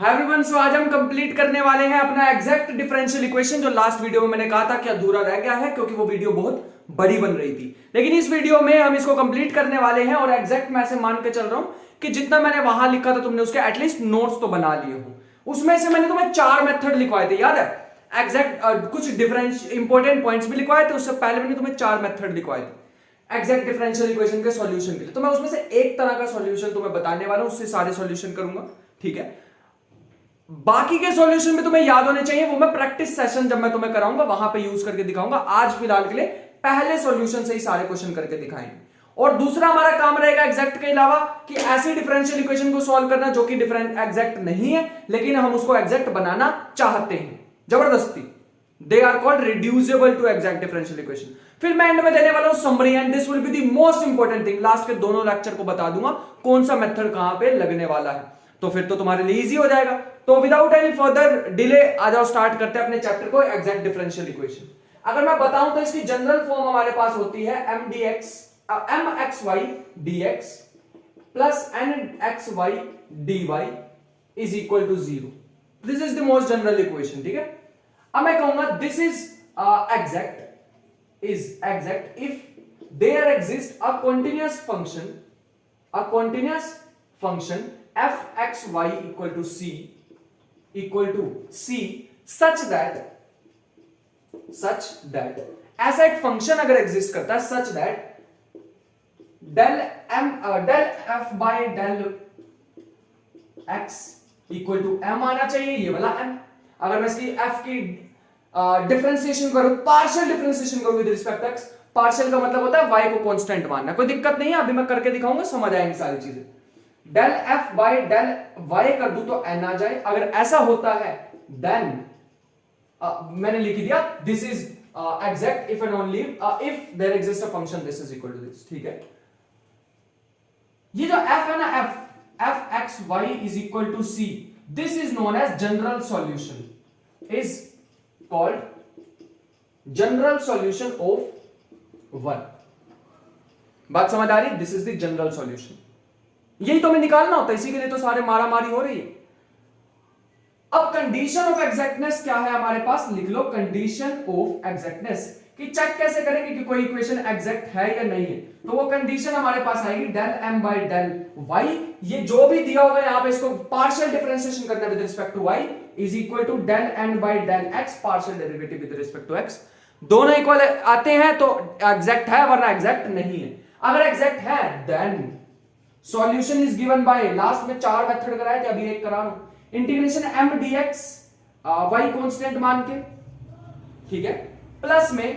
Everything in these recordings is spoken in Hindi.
हाय एवरीवन, सो आज हम कंप्लीट करने वाले हैं अपना एग्जैक्ट डिफरेंशियल इक्वेशन जो लास्ट वीडियो में मैंने कहा था कि अधूरा रह गया है क्योंकि वो वीडियो बहुत बड़ी बन रही थी। लेकिन इस वीडियो में हम इसको कंप्लीट करने वाले हैं और एग्जैक्ट मैं ऐसे मान के चल रहा हूं कि जितना मैंने वहां लिखा था तुमने उसके एटलीस्ट नोट्स तो बना लिए हो। उसमें से मैंने तुम्हें 4 मेथड लिखवाए थे, याद है? एग्जैक्ट कुछ डिफरेंस इंपॉर्टेंट पॉइंट्स भी लिखवाए थे, उससे पहले मैंने तुम्हें 4 मेथड लिखवाए थे एग्जैक्ट डिफरेंशियल इक्वेशन के सॉल्यूशन के लिए। तो मैं उसमें से एक तरह का सॉल्यूशन तुम्हें बताने वाला हूं, उससे सारे सॉल्यूशन करूंगा, ठीक है? बाकी के सॉल्यूशन भी तुम्हें याद होने चाहिए, वो मैं प्रैक्टिस सेशन जब मैं तुम्हें कराऊंगा वहां पे यूज करके दिखाऊंगा। आज फिलहाल के लिए पहले सॉल्यूशन से ही सारे क्वेश्चन करके दिखाएंगे। और दूसरा हमारा काम रहेगा एग्जैक्ट के अलावा कि ऐसी डिफरेंशियल इक्वेशन को सॉल्व करना जो कि डिफरेंट एग्जैक्ट नहीं है लेकिन हम उसको एग्जैक्ट बनाना चाहते हैं जबरदस्ती। They are called reducible to exact differential equation. फिर मैं एंड में देने वाला हूं summary and this will be the most important thing. Last के दोनों लेक्चर को बता दूंगा कौन सा मेथड कहां पे लगने वाला है, तो फिर तो तुम्हारे लिए इजी हो जाएगा। तो विदाउट एनी फर्दर डिले आ जाओ, स्टार्ट करते हैं अपने चैप्टर को एग्जैक्ट डिफरेंशियल इक्वेशन। अगर मैं बताऊं तो इसकी जनरल फॉर्म हमारे पास होती है mxy dx plus nxy dy is equal to 0। This is the most general equation, ठीक है? अब मैं कहूंगा this is exact if there exist a continuous function fxy equal to c such that ऐसा एक फंक्शन अगर एग्जिस्ट करता है such that del f by del x equal to m आना चाहिए, ये वाला m। अगर मैं इसकी f की डिफरेंशिएशन करूं, पार्शियल डिफरेंशिएशन करूं विद रिस्पेक्ट x, पार्शियल का मतलब होता है y को कांस्टेंट मानना। कोई दिक्कत नहीं है, अभी मैं करके दिखाऊंगा, समझ आएंगी सारी चीजें। Del f by del y कर दूं तो n आ जाए। अगर ऐसा होता है देन मैंने लिख दिया this is exact if and only if there exist a function this is equal to this, ठीक है? ये जो f है ना, f x y is equal to c, this is known as general solution, is called general solution of 1। बात समझ आ रही? This is the general solution. यही तो हमें निकालना होता है, इसी के लिए तो सारे मारामारी हो रही है। अब कंडीशन ऑफ एग्जैक्टनेस क्या है हमारे पास? लिख लो कंडीशन ऑफ एग्जैक्टनेस, कि चेक कैसे करेंगे कि कोई इक्वेशन एग्जैक्ट है या नहीं है। तो वो कंडीशन हमारे पास आएगी del m by del y, ये जो भी दिया होगा यहां पे इसको पार्शियल डिफरेंशिएशन करना with respect to y is equal to del n by del x partial derivative with respect to x। दोनों इक्वल आते हैं तो एग्जैक्ट है, वरना एग्जैक्ट नहीं है। अगर एग्जैक्ट है then solution is given by, last में 4 मेथड कराए थे, अभी एक करा रहा हूं, integration m dx y constant मान के, ठीक है, प्लस में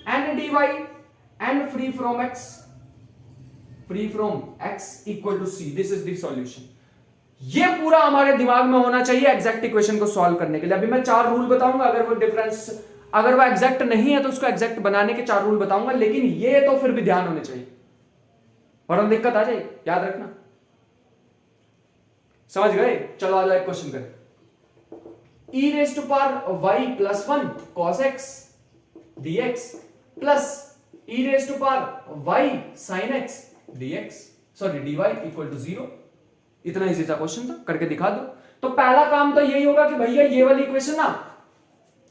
n dy n free from x equal to c। This is the solution. ये पूरा हमारे दिमाग में होना चाहिए एग्जैक्ट इक्वेशन को सॉल्व करने के लिए। अभी मैं 4 रूल बताऊंगा, अगर वो एग्जैक्ट नहीं है तो उसको एग्जैक्ट बनाने के 4 रूल बताऊंगा, लेकिन ये तो फिर भी ध्यान होने चाहिए वरना दिक्कत आ जाए, याद रखना। समझ गए? चलो आ जाओ एक क्वेश्चन करें। e raise to power y plus 1 cos x dx plus e raise to power y sin x dx sorry dy equal to 0। इतना इजी सा क्वेश्चन था, करके दिखा दो। तो पहला काम तो यही होगा कि भैया ये वाली इक्वेशन ना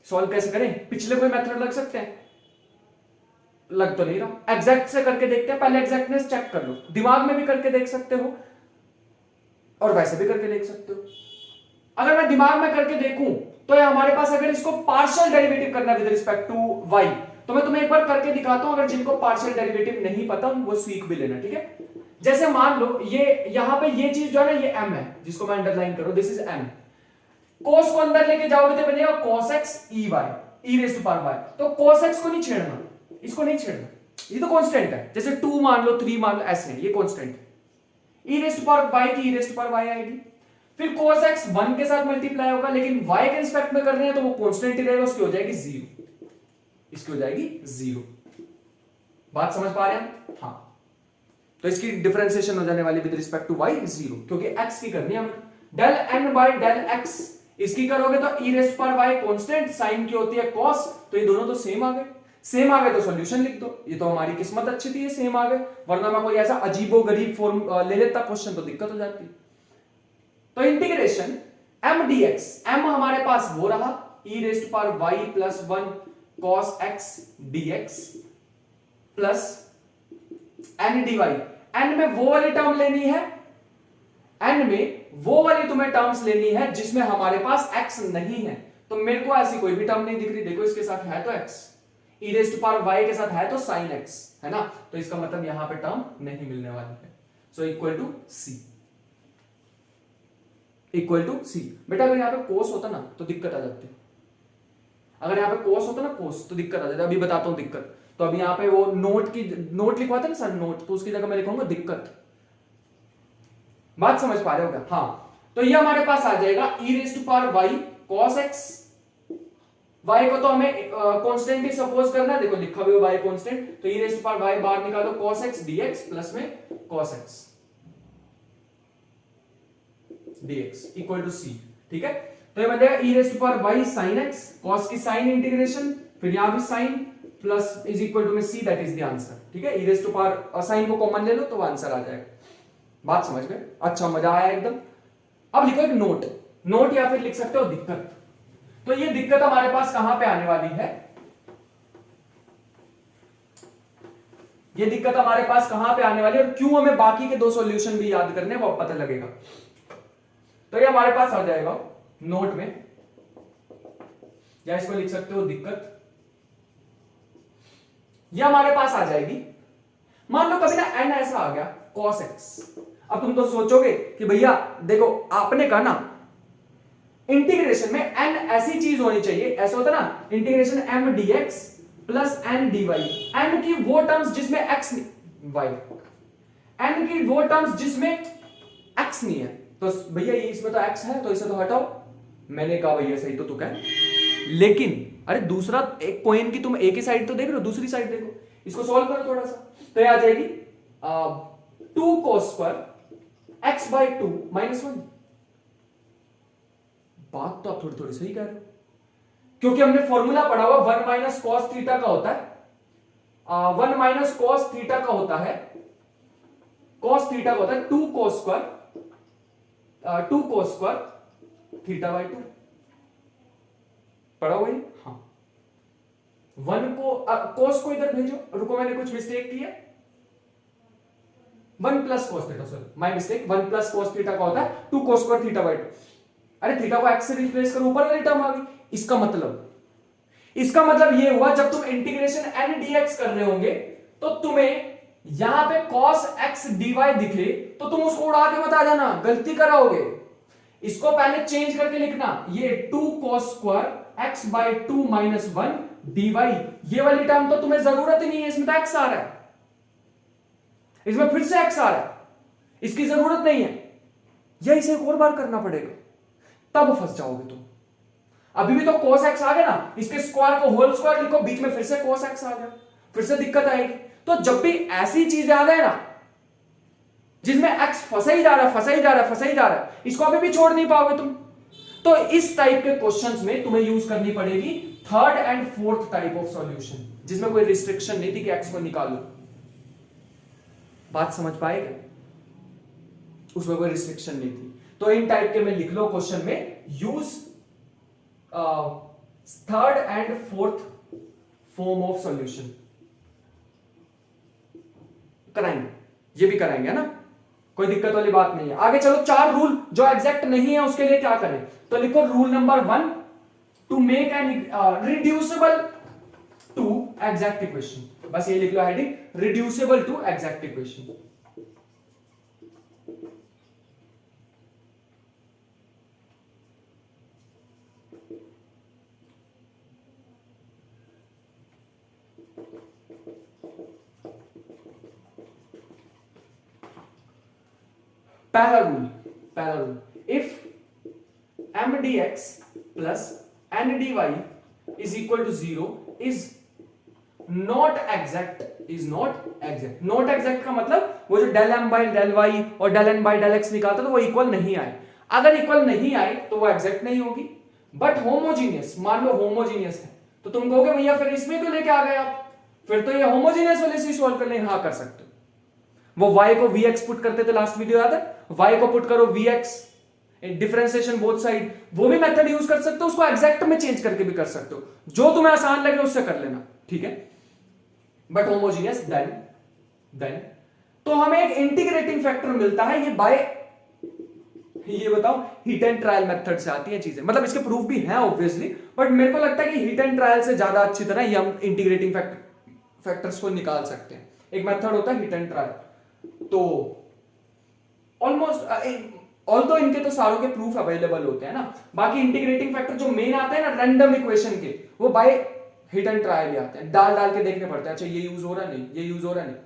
सॉल्व कैसे करें। पिछले कोई मेथड लग सकते हैं? लग तो नहीं रहा। एग्जैक्ट से करके देखते हैं, पहले एग्जैक्टनेस चेक कर लो। दिमाग में भी करके देख सकते हो और वैसे भी करके देख सकते हो। अगर मैं दिमाग में करके देखूं तो हमारे पास अगर इसको पार्शियल डेरिवेटिव करना विद रिस्पेक्ट टू y, तो मैं तुम्हें एक बार करके दिखाता हूं। अगर जिनको पार्शियल डेरिवेटिव नहीं पता वो सीख भी लेना, ठीक है? जैसे मान लो ये यहां पे ये चीज जो है ना, ये m है, जिसको मैं अंडरलाइन करूं, दिस इज m। cos को अंदर लेके जाओगे तो बनेगा cos x e raise to power y। तो cos x को नहीं छेड़ना, इसको नहीं छेड़ना, ये तो कांस्टेंट है। जैसे 2 मान लो, 3 मान लो, ऐसे ये कांस्टेंट है। e raise to power y की e raise to power y आएगी। फिर cos x 1 के साथ मल्टीप्लाई होगा, लेकिन y के रिस्पेक्ट में कर रहे हैं तो वो कांस्टेंट ही रहेगा, उसकी हो जाएगी 0, इसकी हो जाएगी 0। बात समझ पा रहे हैं? हाँ। तो इसकी डिफरेंशिएशन हो जाने वाली विद रिस्पेक्ट टू y 0, क्योंकि x की करनी है हमें। Del n by del x इसकी करोगे तो e raise to power y constant, sine की होती है cos, तो ये दोनों तो सेम आ गए। सेम आ गए तो सॉल्यूशन लिख दो। ये तो हमारी किस्मत अच्छी थी, ये सेम आ गए, वरना मैं कोई ऐसा अजीबो गरीब फॉर्म ले लेता क्वेश्चन तो दिक्कत हो जाती। तो इंटीग्रेशन m dx, m हमारे पास वो रहा e rest power y plus 1 cos x dx plus n dy। n में वो वाली टर्म लेनी है, n में वो वाली तुम्हें टर्म्स लेनी है जिसमें हमारे पास x नहीं है। तो मेरे को ऐसी कोई भी टर्म नहीं दिख रही, देखो इसके साथ है तो x, e rest power y के साथ है तो sin x, है ना, तो इसका मतलब यहां पे टर्म नहीं मिलने वाली है। So equal to c, equal to C. बेटा अगर यहाँ पे कोस होता ना तो दिक्कत आ जाती, अगर यहाँ पे कोस होता ना, कोस, तो दिक्कत आ जाती। अभी बताता हूँ दिक्कत। तो अभी यहाँ पे वो नोट लिखवाते ना सर, नोट, तो उसकी जगह मैं लिखूंगा दिक्कत। बात समझ पा रहे हो क्या? हाँ, तो ये हमारे पास आ जाएगा e raise to power y cos x। y को तो हमें कांस्टेंट ही सपोज करना है, देखो लिखा भी है y कांस्टेंट, तो e raise to power y बाहर निकालो cos x dx प्लस में cos x dx equal to c। ठीक है, तो ये बन जाएगा e raise to power y sin x, cos की साइन इंटीग्रेशन, फिर यहां भी sine plus is equal to में c, that is the answer. ठीक है, e raise to power sine को कॉमन ले लो तो आंसर आ जाएगा। बात समझ गए? अच्छा, मजा आया एकदम। अब लिखो एक नोट, नोट या फिर लिख सकते हो दिक्कत। तो ये दिक्कत हमारे पास कहां पे आने वाली है, ये दिक्कत हमारे पास कहां पे आने वाली है और क्यों हमें बाकी के दो सॉल्यूशन भी याद करने वो पता लगेगा। तो ये हमारे पास आ जाएगा नोट में, या इसको लिख सकते हो दिक्कत। ये हमारे पास आ जाएगी, मान लो कभी ना n ऐसा आ गया cos x। अब तुम तो सोचोगे कि भैया देखो आपने कहा ना इंटीग्रेशन में n ऐसी चीज होनी चाहिए, ऐसा होता ना integration m dx plus n dy, n की वो टर्म्स जिसमें x y, n की वो टर्म्स जिसमें x नहीं है। तो भैया ये इसमें तो x है तो इसे तो हटाओ। मैंने कहा भैया सही तो तू कह, लेकिन अरे दूसरा एक कॉइन की तुम एक ही साइड तो देख रहे हो, दूसरी साइड देखो, इसको सॉल्व करो थोड़ा सा। तो ये आ जाएगी 2 cos square x by 2 minus 1। बात तो आप थोड़ी थोड़ी सही कह रहे हो, क्योंकि हमने फॉर्मूला पढ़ा हुआ 1 माइनस कॉस थीटा का होता है, 1 माइनस कॉस थीटा का होता है, कॉस थीटा का होता है 2 cos square 2 cos square theta by 2। पढ़ा हुआ है? हाँ, 1 को cos को इधर भेजो, रुको मैंने कुछ मिस्टेक की है, 1 plus cos theta, sorry my mistake, 1 plus cos theta का होता है 2 cos स्क्वायर थीटा बाई 2। अरे थीटा को x से रिप्लेस करो, ऊपर वाली टर्म आ गई। इसका मतलब ये हुआ जब तुम इंटीग्रेशन n dx कर रहे होंगे तो तुम्हें यहां पे cos x dy दिखे तो तुम उसको उड़ा के मत आ जाना, गलती कराओगे। इसको पहले चेंज करके लिखना, ये 2 cos square x by 2 minus 1 dy, ये वाली टर्म तो तुम्हें जरूरत ही नहीं है, इसमें तो x आ रहा है, इसमें फिर से x आ रहा है, इसकी जरूरत नहीं है। या इसे एक और बार करना पड़ेगा, तब फंस जाओगे तुम। अभी भी तो cos x आ गया ना, इसके स्क्वायर को होल स्क्वायर लिखो, बीच में फिर से cos x आ गया, फिर से दिक्कत आएगी। तो जब भी ऐसी चीज आ जाए ना जिसमें x फंसा ही जा रहा है, इसको अभी भी छोड़ नहीं पाओगे तुम। तो इस टाइप के क्वेश्चंस में तुम्हें यूज करनी पड़ेगी third and fourth type of solution, जिसमें कोई रिस्ट्रिक्शन नहीं थी कि x को निकालो। बात समझ पाएगा? उसमें कोई रिस्ट्रिक्शन नहीं थी। तो इन टाइप के में लिख लो क्वेश्चन में, use third and fourth form of solution. कराएंगे, ये भी कराएंगे, है ना, कोई दिक्कत वाली बात नहीं है। आगे चलो, 4 रूल जो एग्जैक्ट नहीं है उसके लिए क्या करें। तो लिखो rule number 1, to make an reducible to exact equation. बस ये लिख लो heading, reducible to exact equation. पहला rule, if m dx plus n dy is equal to 0 is not exact, not exact का मतलब वो जो del m by del y और del n by del x निकालता तो वो इक्वल नहीं आए। अगर इक्वल नहीं आए तो वो एग्जैक्ट नहीं होगी। बट होमोजीनियस, मान लो होमोजीनियस है, तो तुम कहोगे भैया फिर इसमें क्यों लेके आ गए आप, फिर तो ये होमोजीनियस वाले से सॉल्व कर ले। हाँ कर सकते हो, वो y को vx पुट करते थे लास्ट वीडियो, याद है, y को पुट करो vx डिफरेंशिएशन बोथ साइड, वो भी मेथड यूज कर सकते हो, उसको एग्जैक्ट में चेंज करके भी कर सकते हो, जो तुम्हें आसान लगे उससे कर लेना, ठीक है। बट होमोजीनियस देन तो हमें एक इंटीग्रेटिंग फैक्टर मिलता है, ये बताओ हीट एंड ट्रायल मेथड से आती है चीजें, मतलब इसके प्रूफ भी हैं ऑब्वियसली, बट मेरे को लगता है कि हीट एंड ट्रायल से ज्यादा अच्छी तरह ये हम इंटीग्रेटिंग फैक्टर्स को निकाल सकते हैं। एक मेथड होता है हीट एंड ट्रायल, तो ऑलमोस्ट ऑल्दो इनके तो सारों के प्रूफ अवेलेबल होते हैं ना, बाकी इंटीग्रेटिंग फैक्टर जो मेन आते हैं ना रैंडम इक्वेशन के, वो बाय हिट एंड ट्रायल ही आते हैं, डाल के देखने पड़ते हैं, अच्छा ये यूज हो रहा नहीं, ये यूज हो रहा नहीं,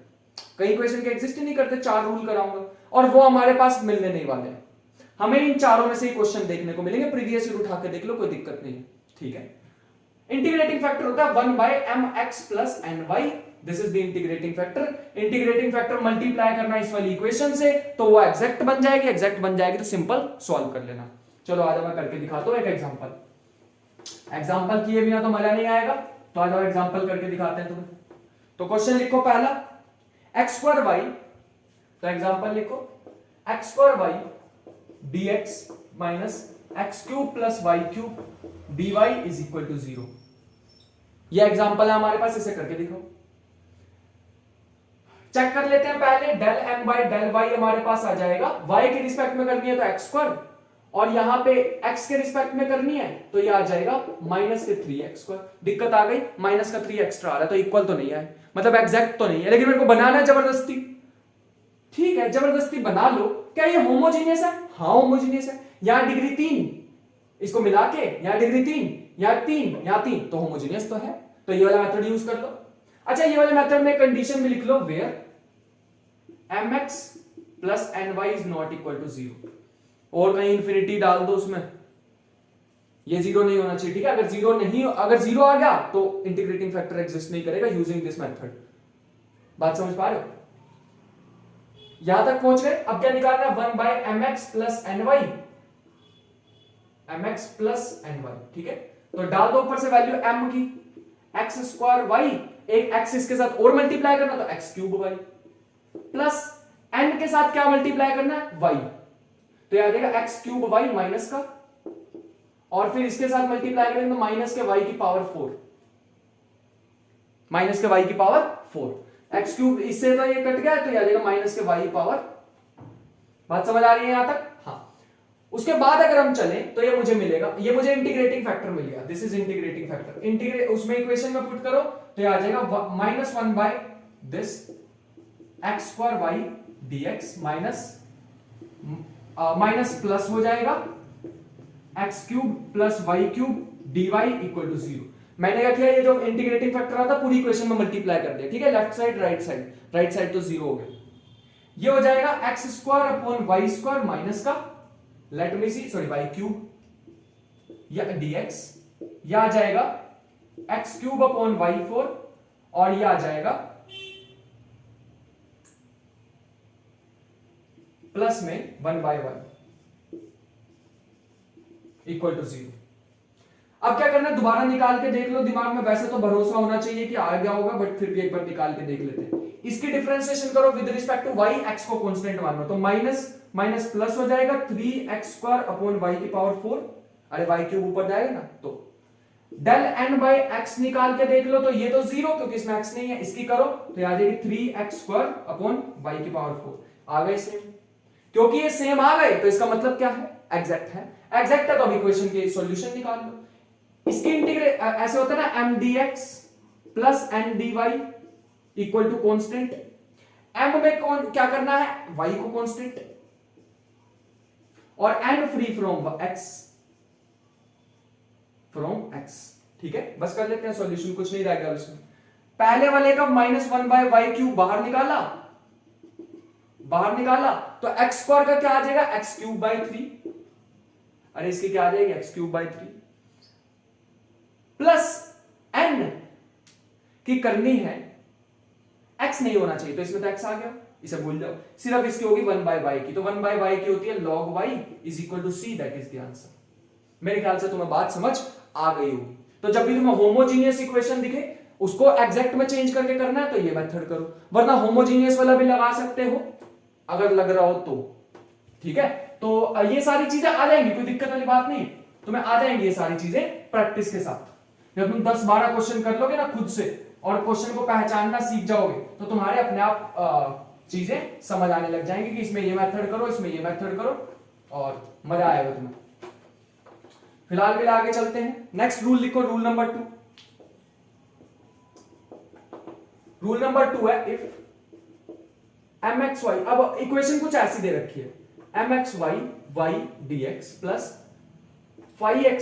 कई इक्वेशन के एग्जिस्ट ही नहीं करते, 4 रूल कराऊंगा और वो हमारे पास मिलने नहीं वाले हैं, हमें इन चारों में से ही क्वेश्चन देखने को मिलेंगे, प्रीवियस ईयर उठा के देख लो, कोई दिक्कत नहीं है, ठीक है। इंटीग्रेटिंग फैक्टर होता है 1/mx plus ny, this is the integrating factor. Integrating factor multiply करना इस वाली इक्वेशन से, तो वो एग्जैक्ट बन जाएगी, एग्जैक्ट बन जाएगी तो सिंपल सॉल्व कर लेना। चलो आज मैं करके दिखाता हूं एक एग्जांपल किए बिना तो मजा नहीं आएगा, तो आज एग्जांपल करके दिखाते हैं तुम्हें। तो क्वेश्चन लिखो पहला x2y, तो एग्जांपल लिखो x2y dx minus x³ plus y³ dy is equal to 0। ये एग्जांपल है हमारे पास, इसे करके दिखाओ। चेक कर लेते हैं पहले, del m by del y हमारे पास आ जाएगा, y के रिस्पेक्ट में करनी है तो x², और यहां पे x के रिस्पेक्ट में करनी है तो ये आ जाएगा माइनस के 3x²। दिक्कत आ गई, माइनस का 3 एक्स्ट्रा आ रहा है, तो इक्वल तो नहीं है, मतलब एग्जैक्ट तो नहीं है, लेकिन मेरे को बनाना है जबरदस्ती, ठीक है जबरदस्ती बना लो। क्या ये होमोजीनियस है? हाँ होमोजीनियस है, यहां डिग्री 3, इसको मिला के यहां डिग्री 3, यहां 3, यहां 3, तो होमोजीनियस तो है, तो ये वाला मेथड यूज कर लो। अच्छा ये वाले मेथड में कंडीशन भी लिख लो, where mx plus ny is not equal to 0, और कहीं इंफिनिटी डाल दो उसमें, ये 0 नहीं होना चाहिए, ठीक है। अगर 0 आ गया तो इंटीग्रेटिंग फैक्टर एग्जिस्ट नहीं करेगा यूजिंग दिस मेथड। बात समझ पा रहे हो? यहां तक पहुंच गए, अब क्या निकालना है, 1/mx plus ny, mx plus ny, ठीक है। तो डाल दो ऊपर से वैल्यू m की, x² y, एक x इसके साथ और मल्टीप्लाई करना तो x³ y, प्लस n के साथ क्या मल्टीप्लाई करना है, y, तो याद आएगा x³ y माइनस का, और फिर इसके साथ मल्टीप्लाई करेंगे तो माइनस के y की पावर 4, माइनस के y की पावर 4, x³ इससे तो ये कट गया, तो याद आएगा माइनस के y की पावर। बात समझ आ रही है यहां तक? हाँ। उसके बाद अगर हम चलें तो ये मुझे मिलेगा, ये मुझे इंटीग्रेटिंग फैक्टर मिल गया, this is integrating factor. Integrate उसमें इक्वेशन में पुट करो तो ये आ जाएगा -1 by this x² y dx minus plus हो जाएगा x³ plus y³ dy equal to 0। मैंने क्या किया, ये जो इंटीग्रेटिंग फैक्टर आता पूरी इक्वेशन में मल्टीप्लाई कर दिया, ठीक है, लेफ्ट साइड राइट साइड तो 0 हो गया, ये हो जाएगा x² अपॉन y² माइनस का, लेट मी सी, सॉरी y³ या dx, यह आ जाएगा x³ अपॉन y4, और यह आ जाएगा प्लस में 1/1 इक्वल टू 0। अब क्या करना है, दोबारा निकाल के देख लो दिमाग में, वैसे तो भरोसा होना चाहिए कि आ गया होगा, बट फिर भी एक बार निकाल के देख लेते हैं। इसकी डिफरेंशिएशन करो with respect to y, x को कांस्टेंट मान लो, तो माइनस प्लस हो जाएगा 3x² अपॉन y की पावर 4, अरे y³ ऊपर जाएगा ना, तो डेल n बाय x निकाल के देख लो, तो ये तो 0 क्योंकि इसमें x नहीं है, इसकी करो तो आ जाएगी 3x² अपॉन y की पावर 4, आ गए सेम, क्योंकि ये सेम आ गए तो इसका मतलब क्या है, एग्जैक्ट है, एग्जैक्ट है तो अब इक्वेशन के सॉल्यूशन निकाल लो। इसकी इंटीग्रेट ऐसे होता है ना, m dx plus n dy equal to constant, m में कौन क्या करना है, y को कांस्टेंट, और n फ्री फ्रॉम x, ठीक है। बस कर लेते हैं सॉल्यूशन, कुछ नहीं रहेगा इसमें। पहले वाले का -1/y³ बाहर निकाला तो x² का क्या आ जाएगा, x³/3, अरे इसकी क्या आ जाएगी, x³/3 प्लस n की करनी है, x नहीं होना चाहिए तो इसमें तो x आ गया, इसे भूल जाओ, सिर्फ इसकी होगी 1/y की, तो 1/y की होती है log y is equal to c, that is the answer. मेरे ख्याल से तुम्हें बात समझ आ गई होगी। तो जब भी तुम्हें होमोजीनियस इक्वेशन दिखे उसको एग्जैक्ट में चेंज करके करना है तो ये मेथड करो, वरना होमोजीनियस वाला भी लगा सकते हो अगर लग रहा हो तो, ठीक है। तो ये सारी चीजें आ जाएंगी, कोई दिक्कत वाली बात नहीं है, तुम्हें आ जाएंगी ये सारी चीजें प्रैक्टिस के साथ। जब तुम 10-12 क्वेश्चन कर लोगे ना खुद से और क्वेश्चन को पहचानना सीख जाओगे तो तुम्हारे अपने आप चीजें समझ आने लग जाएंगी कि इसमें ये मेथड करो, इसमें ये मेथड करो, और मजा आएगा तुम्हें। फिलहाल भी आगे चलते हैं। नेक्स्ट रूल लिखो, रूल नंबर 2। रूल नंबर 2 है इफ mxy, अब इक्वेशन कुछ ऐसी दे रखी है, mxy y dx plus 5x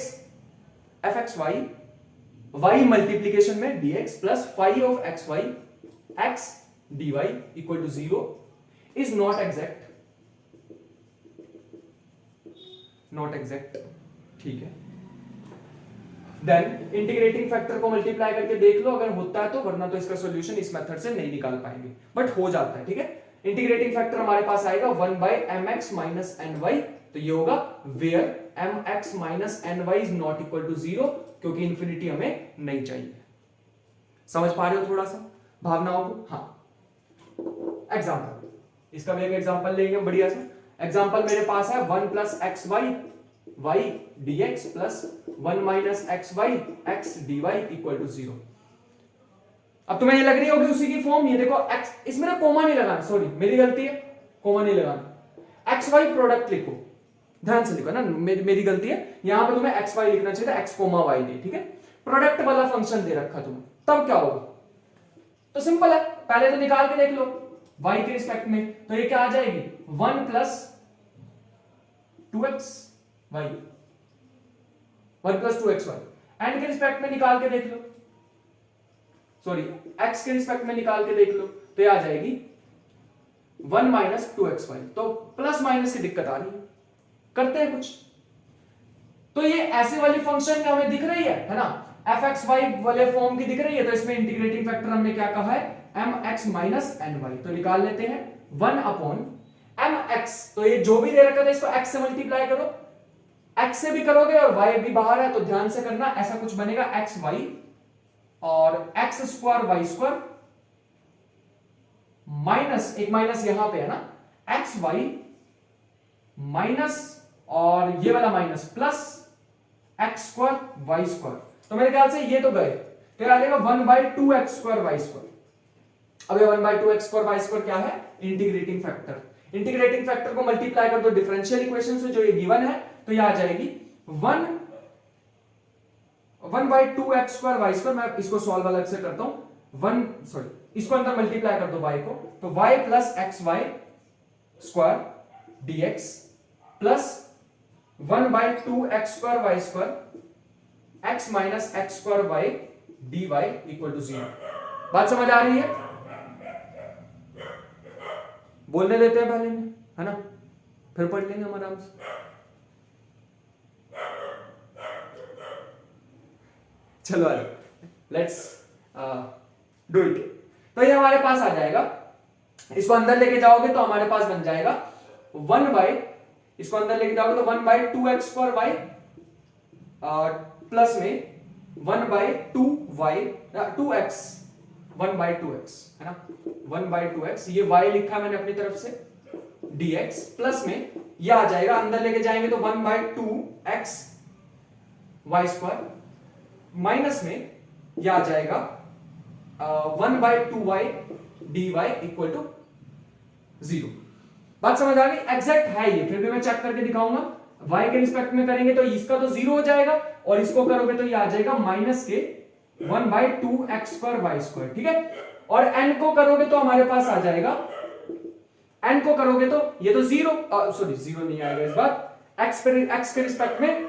fxy y multiplication में dx plus 5 of xy x dy equal to 0 is not exact, not exact, ठीक है। देन इंटीग्रेटिंग फैक्टर को मल्टीप्लाई करके देख लो अगर होता है तो, वरना तो इसका सॉल्यूशन इस मेथड से नहीं निकाल पाएंगे, बट हो जाता है, ठीक है। इंटीग्रेटिंग फैक्टर हमारे पास आएगा 1/mx माइनस ny, तो ये होगा where mx minus ny is not equal to 0, क्योंकि इंफिनिटी हमें नहीं चाहिए। समझ पा रहे हो थोड़ा सा भावनाओं को? हाँ। एग्जांपल, इसका भी एक एग्जांपल लेंगे बढ़िया सा। एग्जांपल मेरे पास है 1 plus x y y dx plus 1 minus x y x dy equal to 0। अब तुम्हें ये लग रही होगी उसी की फॉर्म, ये देखो x, इसमें ना कोमा नहीं लगाना, सॉरी मेरी गलती है, कोमा नहीं लगाना, एक्स वाई प्रोडक्ट लिखो, ध्यान से लिखो ना, मेरी गलती है, यहां पे तुम्हें एक्स वाई लिखना चाहिए था, एक्स कोमा वाई नहीं, ठीक है। प्रोडक्ट वाला फंक्शन दे रखा तुम्हें, तब क्या होगा? तो सिंपल है, पहले तो निकाल के देख लो y के रिस्पेक्ट में, तो ये क्या आ जाएगी 1 plus 2x y, 1 plus 2x y, and के रिस्पेक्ट में निकाल के देख लो, सॉरी x के रिस्पेक्ट में निकाल के देख लो, तो ये आ जाएगी 1 माइनस 2xy। तो प्लस माइनस की दिक्कत आ रही है, करते हैं कुछ। तो ये ऐसे वाली फंक्शन में हमें दिख रही है ना, fxy वाले फॉर्म की दिख रही है, तो इसमें इंटीग्रेटिंग फैक्टर हमने क्या कहा है mx माइनस ny, तो निकाल लेते हैं 1 अपॉन mx, तो ये जो भी दे रखा था इसको x से मल्टीप्लाई करो, x से भी करोगे और y भी बाहर है, तो ध्यान से करना, ऐसा कुछ बनेगा xy और x square y square minus, एक माइनस यहां पे है ना, xy माइनस और ये वाला minus plus x square y square, तो मेरे ख्याल से ये तो गए, तो आ जाएगा 1/2x स्क्वायर y स्क्वायर। अब ये 1/2x स्क्वायर y स्क्वायर क्या है? Integrating factor. इंटीग्रेटिंग फैक्टर को मल्टीप्लाई कर दो डिफरेंशियल इक्वेशन से जो ये गिवन है, तो ये आ जाएगी 1/2x स्क्वायर y स्क्वायर, मैं इसको सॉल्व अलग से करता हूं, इसको अंदर मल्टीप्लाई कर दो y को, तो y प्लस xy square dx plus 1/2x square y square x minus x square y dy equal to 0। बात समझ आ रही है? बोलने देते हैं पहले में, है ना, फिर पढ़ लेंगे हम आराम से। चलो लेट्स डू इट। तो ये हमारे पास आ जाएगा, इसको अंदर लेके जाओगे तो हमारे पास बन जाएगा 1/, इसको अंदर लेके जाओगे तो 1/2x स्क्वायर y प्लस में 1/2y 2x 1/2x है ना, 1/2x, ये y लिखा मैंने अपनी तरफ से, dx प्लस में ये आ जाएगा, अंदर लेके जाएंगे तो 1/2x y स्क्वायर माइनस में ये आ जाएगा 1/2y dy इक्वल टू 0। बात समझ आ गई? एग्जैक्ट है ये, फिर भी मैं चेक करके दिखाऊंगा। y के रिस्पेक्ट में करेंगे तो इसका तो 0 हो जाएगा, और इसको करोगे तो ये आ जाएगा माइनस के 1/2x स्क्वायर y स्क्वायर, ठीक है। और n को करोगे तो हमारे पास आ जाएगा, n को करोगे तो ये तो 0 नहीं आएगा इस बार, x के रिस्पेक्ट में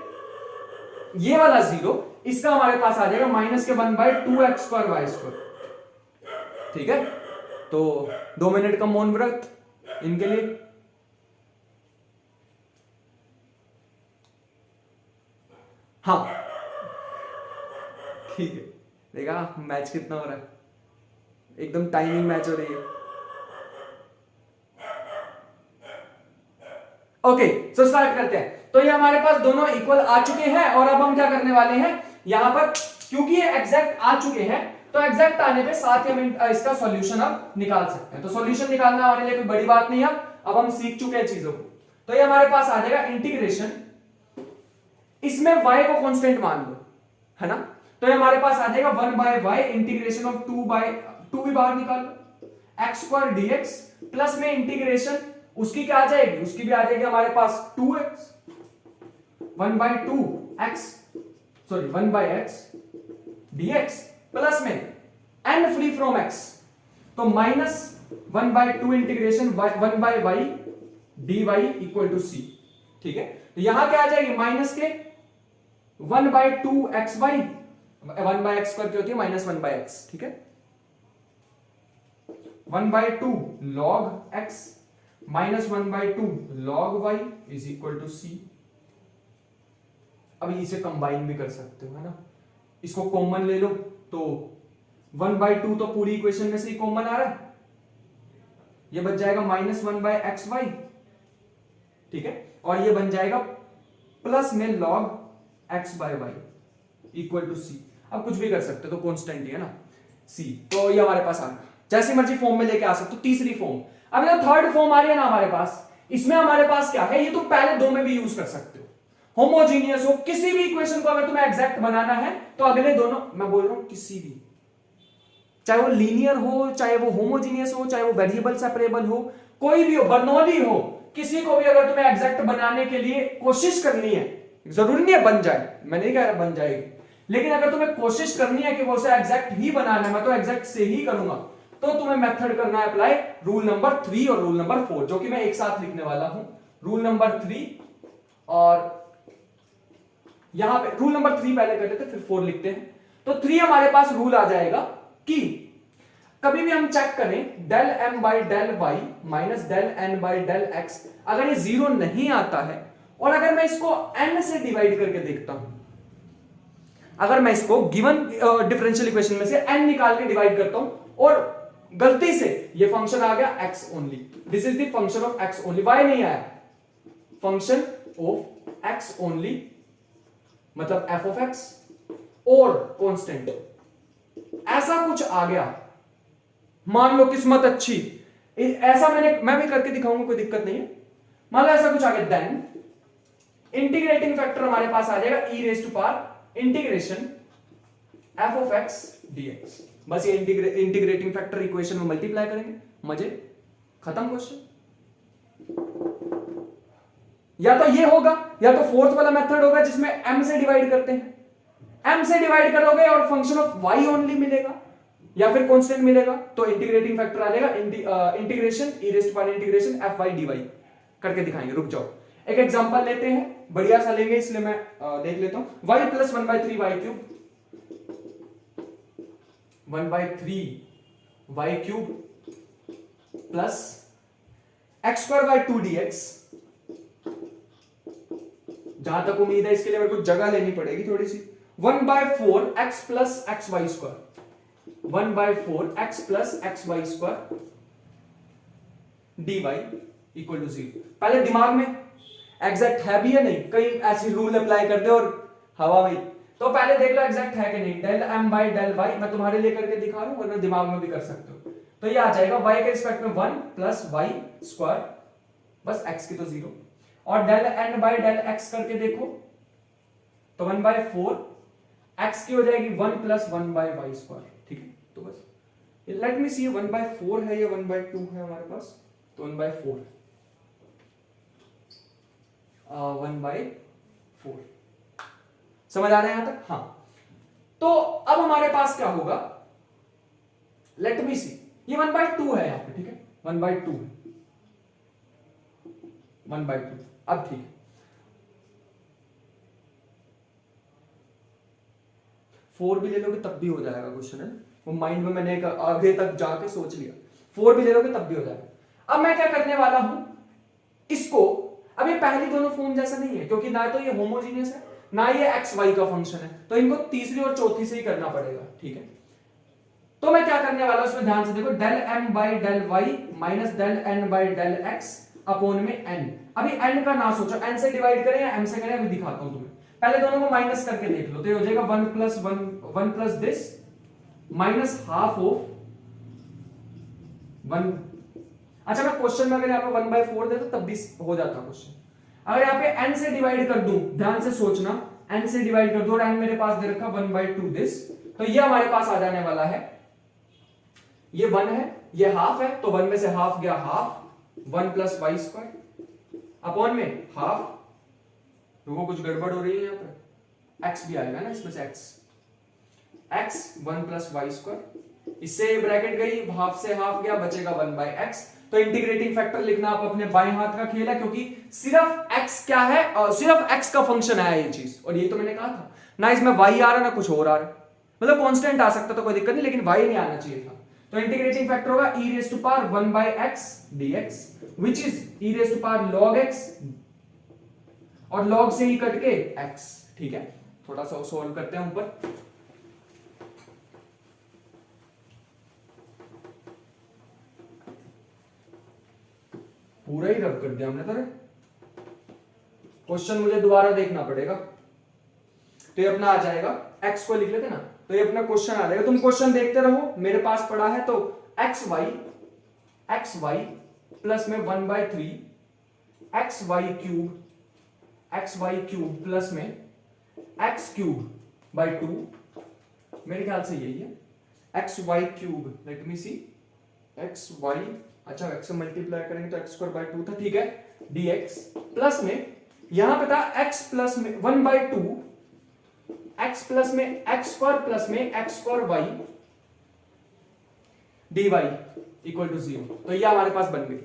ये वाला 0, इसका हमारे पास आ जाएगा माइनस के 1/2x स्क्वायर y स्क्वायर, ठीक है। तो 2 मिनट का मौन व्रत इनके लिए। हाँ ठीक है, देखा मैच कितना हो रहा है, एकदम टाइमिंग मैच हो रही है। ओके सो स्टार्ट करते हैं। तो ये हमारे पास दोनों इक्वल आ चुके हैं, और अब हम क्या करने वाले हैं यहां पर, क्योंकि ये एग्जैक्ट आ चुके हैं, तो एग्जैक्ट आने पे साथ ही हम इसका सॉल्यूशन अब निकाल सकते हैं। तो सॉल्यूशन निकालना हमारे लिए कोई बड़ी बात नहीं है, अब हम सीख चुके हैं चीजों को। तो ये हमारे पास आ जाएगा इंटीग्रेशन, इसमें y को कांस्टेंट मान लो, है ना, तो ये हमारे पास आ जाएगा 1/y इंटीग्रेशन ऑफ 2 भी बाहर निकाल लो, x² dx प्लस में इंटीग्रेशन उसकी क्या आ जाएगी, उसकी भी आ जाएगी हमारे पास 2x 1/x dx प्लस में n फ्री फ्रॉम x, तो minus 1/2 integration 1/y dy equal to c। ठीक है, तो यहां क्या आ जाएगी, माइनस के 1/2xy 1/x² की होती है माइनस 1/x। ठीक है, 1/2 log x minus 1/2 log y is equal to c। अब इसे कंबाइन भी कर सकते हो, है ना, इसको कॉमन ले लो, तो 1/2 तो पूरी इक्वेशन में से ही कॉमन आ रहा है, ये बच जाएगा माइनस 1/xy। ठीक है, और ये बन जाएगा प्लस में log x/y equal to c। अब कुछ भी कर सकते हो, तो कांस्टेंट ही है ना c, तो ये हमारे पास आ गया, जैसी मर्जी फॉर्म में लेके आ सकते हो। तीसरी फॉर्म, अब ये थर्ड फॉर्म आ रही है ना हमारे पास, इसमें हमारे पास क्या है, ये तो पहले दो में भी यूज कर सकते हो, होमोजीनियस हो, किसी भी इक्वेशन को अगर तुम्हें एग्जैक्ट बनाना है तो अगले दोनों, मैं बोल रहा हूं किसी भी, चाहे वो लीनियर हो, चाहे वो होमोजीनियस हो, चाहे वो वेरिएबल सेपरेबल हो, कोई भी हो, बर्नौली हो, किसी को भी अगर तुम्हें एग्जैक्ट बनाने के लिए कोशिश करनी है, जरूरी नहीं है बन जाए, मैं नहीं कह रहा बन जाएगी, लेकिन अगर तुम्हें कोशिश करनी है कि वो उसे एग्जैक्ट ही बनाना है, मैं तो एग्जैक्ट से ही करूंगा, तो तुम्हें मेथड करना है अप्लाई रूल नंबर 3 और रूल नंबर 4, जो कि मैं एक साथ लिखने वाला हूं। रूल नंबर 3 और यहां पे रूल नंबर 3 पहले कर लेते फिर 4 लिखते हैं। तो 3 हमारे पास रूल आ जाएगा कि कभी भी हम चेक करें del m by del y minus del n by del x, अगर ये 0 नहीं आता है, और अगर मैं इसको n से डिवाइड करके देखता हूं, अगर मैं इसको गिवन डिफरेंशियल इक्वेशन में से n निकाल के डिवाइड करता हूं और गलती से ये फंक्शन आ गया x only, this is the function of x only, y नहीं आया, फंक्शन ऑफ x ओनली मतलब f ऑफ x और कांस्टेंट, ऐसा कुछ आ गया, मान लो किस्मत अच्छी, ऐसा मैं भी करके दिखाऊंगा, कोई दिक्कत नहीं है, मान लो ऐसा कुछ आ गया, देन इंटीग्रेटिंग फैक्टर हमारे पास आ जाएगा e raise to power integration f of x dx। बस ये इंटीग्रेटिंग फैक्टर इक्वेशन में मल्टीप्लाई करेंगे, मजे खत्म क्वेश्चन। या तो ये होगा, या तो फोर्थ वाला मेथड होगा जिसमें m से डिवाइड करते हैं, m से डिवाइड करोगे और फंक्शन ऑफ y ओनली मिलेगा या फिर कांस्टेंट मिलेगा, तो इंटीग्रेटिंग फैक्टर आ जाएगा integration e raise to power integration fy dy करके दिखाएंगे। रुक जाओ, एक एग्जांपल लेते हैं, बढ़िया सा लेंगे, इसलिए मैं देख लेता हूं। y plus 1/3 y cube 1/3 y cube plus x² 2 dx, जहां तक उम्मीद है इसके लिए मेरे को जगह लेनी पड़ेगी थोड़ी सी, 1/4 x plus xy square 1/4 x plus xy square dy equal to 0। पहले दिमाग में एग्जैक्ट है भी या नहीं, कहीं ऐसी रूल अप्लाई कर दे और हवा में, तो पहले देख लो एग्जैक्ट है कि नहीं। del m by del y मैं तुम्हारे लिए करके दिखा रहा हूं, वरना दिमाग में भी कर सकते हो। तो ये आ जाएगा y के रिस्पेक्ट में 1 प्लस y स्क्वायर, बस x की तो 0, और del n by del x करके देखो तो 1/4 x की हो जाएगी 1 प्लस 1 by y स्क्वायर। ठीक है, तो बस लेट मी सी 1/4 है या 1/2 है हमारे पास, तो 1/4 1/4 समझ आ रहा है यहां तक? हाँ, तो अब हमारे पास क्या होगा, लेट मी सी, ये 1/2 है यहां पे, ठीक है, 1/2 1/2, अब ठीक है, 4 भी ले लोगे तब भी हो जाएगा क्वेश्चन, है वो माइंड में मैंने आगे तक जाके सोच लिया, 4 भी ले लोगे तब भी हो जाएगा। अब मैं क्या करने वाला हूं, इसको, अब ये पहली दोनों फॉर्म जैसा नहीं है, क्योंकि ना तो ये होमोजीनियस है ना ये एक्स वाई का फंक्शन है, तो इनको तीसरी और चौथी से ही करना पड़ेगा। ठीक है, तो मैं क्या करने वाला हूं, उसमें ध्यान से देखो, del m by del y minus del n by del x upon में n। अभी n का ना सोचो, n से डिवाइड करें या m से करें, अभी दिखाता हूं तुम्हें, पहले दोनों को माइनस करके देख लो, तो ये हो जाएगा 1 plus this minus half of 1। अच्छा, मैं क्वेश्चन में अगर यहाँ पे 1/4 दे तो तब भी हो जाता क्वेश्चन, अगर यहाँ पे n से डिवाइड कर दूं, ध्यान से सोचना, n से डिवाइड कर दो और n मेरे पास दे रखा 1/2 दिस, तो ये हमारे पास आ जाने वाला है, ये 1 है, ये हाफ है, तो 1 में से हाफ गया half, 1 plus y square upon में हाफ, देखो कुछ गड़बड़ हो रही है यहाँ पे, x भी आएगा ना इसमें से, x 1 प्लस वाई स्क्वायर, इससे ब्रैकेट गई, हाफ से हाफ गया, बचेगा 1/x। तो इंटीग्रेटिंग फैक्टर लिखना आप अपने बाएं हाथ का खेल है, क्योंकि सिर्फ x क्या है, सिर्फ x का फंक्शन है ये चीज, और ये तो मैंने कहा था ना, इसमें y आ रहा ना कुछ और आ रहा, मतलब कांस्टेंट आ सकता तो कोई दिक्कत नहीं, लेकिन y नहीं आना चाहिए था। तो इंटीग्रेटिंग फैक्टर होगा e raise to power 1/x dx which is e raise to power log x, और log से ही कट के x, ठीक है। थोड़ा सा सॉल्व करते हैं ऊपर, पूरा ही रब कर दिया हमने, तो क्वेश्चन मुझे दोबारा देखना पड़ेगा। तो ये अपना आ जाएगा, x को लिख लेते ना, तो ये अपना क्वेश्चन आ जाएगा, तुम क्वेश्चन देखते रहो, मेरे पास पड़ा है, तो xy प्लस में 1/3 xy क्यूब प्लस में x क्यूब बाई 2, मेरे ख्याल से यही है, xy क्यूब, लेट मी सी, xy, अच्छा x से मल्टीप्लाई करेंगे तो x² बाई 2 था, ठीक है, dx प्लस में यहां पे था x प्लस में 1/2, x प्लस में x² प्लस में x² y dy equal to 0। तो ये हमारे पास बन गई,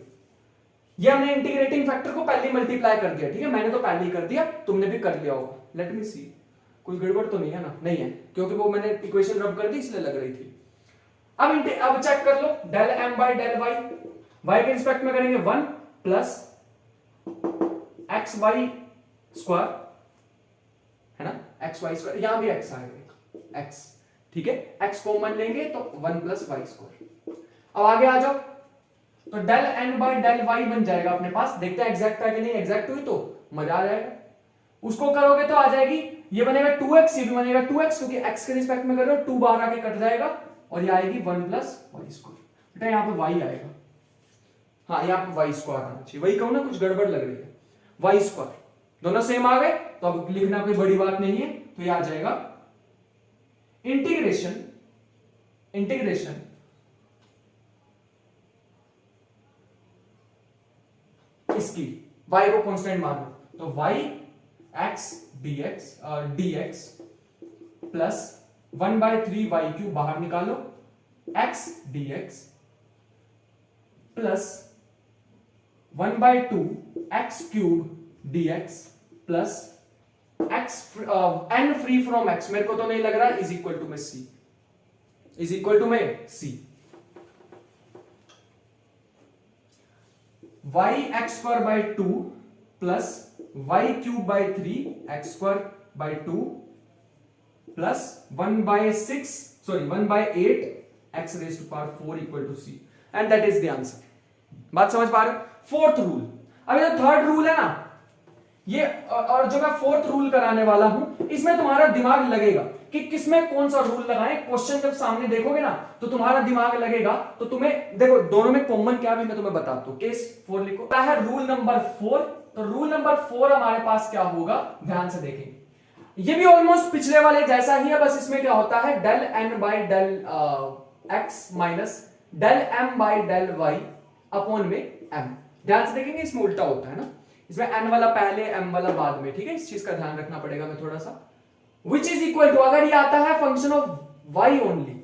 ये हमने इंटीग्रेटिंग फैक्टर को पहले मल्टीप्लाई कर दिया, ठीक है, मैंने तो पहले ही कर दिया, तुमने भी कर लिया होगा। लेट मी सी, कोई गड़बड़ तो नहीं है ना, नहीं है, क्योंकि वो मैंने इक्वेशन रब कर दी इसलिए लग रही थी। अब चेक कर लो, del m by del y, y के रिस्पेक्ट में करेंगे 1 प्लस एक्स वाई स्क्वायर, है ना, एक्स वाई स्क्वायर, यहां भी x आएगा, x, ठीक है, x कॉमन लेंगे तो 1 प्लस वाई स्क्वायर। अब आगे आ जाओ, तो del n by del y बन जाएगा अपने पास, देखते हैं एग्जैक्ट है कि नहीं, एग्जैक्ट हुई तो मजा आ जाएगा, उसको करोगे तो आ जाएगी, ये बनेगा 2x, ये भी बनेगा 2x, क्योंकि x के रिस्पेक्ट में कर रहे हो, 2 बाहर आके कट जाएगा, और ये आएगी 1 प्लस वाई स्क्वायर, बेटा यहाँ पे y आएगा, हाँ यहाँ पे वाई स्क्वायर आना चाहिए, वही कहूं ना, कुछ गड़बड़ लग रही है, वाई स्क्वायर, दोनों सेम आ गए, तो अब लिखना कोई बड़ी बात नहीं है, तो ये आ जाएगा इंटीग्रेशन इसकी, y को कांस्टेंट मान लो, तो y x dx plus 1/3 y cube बाहर निकालो, x dx plus 1/2 x cube dx plus x n free from x, मेरे को तो नहीं लग रहा, इज इक्वल टू में c, इज इक्वल टू में c, y x square by 2 plus y cube by 3 x square by 2 plus 1/8 x raise to power 4 equal to c, and that is the answer. बात समझ पा रहे हो? फोर्थ रूल, अब ये थर्ड रूल है ना, ये और जो मैं फोर्थ रूल कराने वाला हूं, इसमें तुम्हारा दिमाग लगेगा कि किसमें कौन सा रूल लगाएं। क्वेश्चन जब सामने देखोगे ना तो तुम्हारा दिमाग लगेगा, तो तुम्हें देखो दोनों में कॉमन क्या भी मैं तुम्हें बताता हूं। केस 4 लिखो, क्या है रूल नंबर 4, तो रूल नंबर 4 हमारे पास क्या होगा, ध्यान से देखेंगे, ये भी ऑलमोस्ट पिछले वाले जैसा ही है, बस इसमें क्या होता है, del n by del x minus del m by del y upon में m। ध्यान से देखेंगे, इसमें उल्टा होता है ना, इसमें n वाला पहले m वाला बाद में, ठीक है, इस चीज का ध्यान रखना पड़ेगा मैं थोड़ा सा। विच इज इक्वल टू, अगर ये आता है function of y only,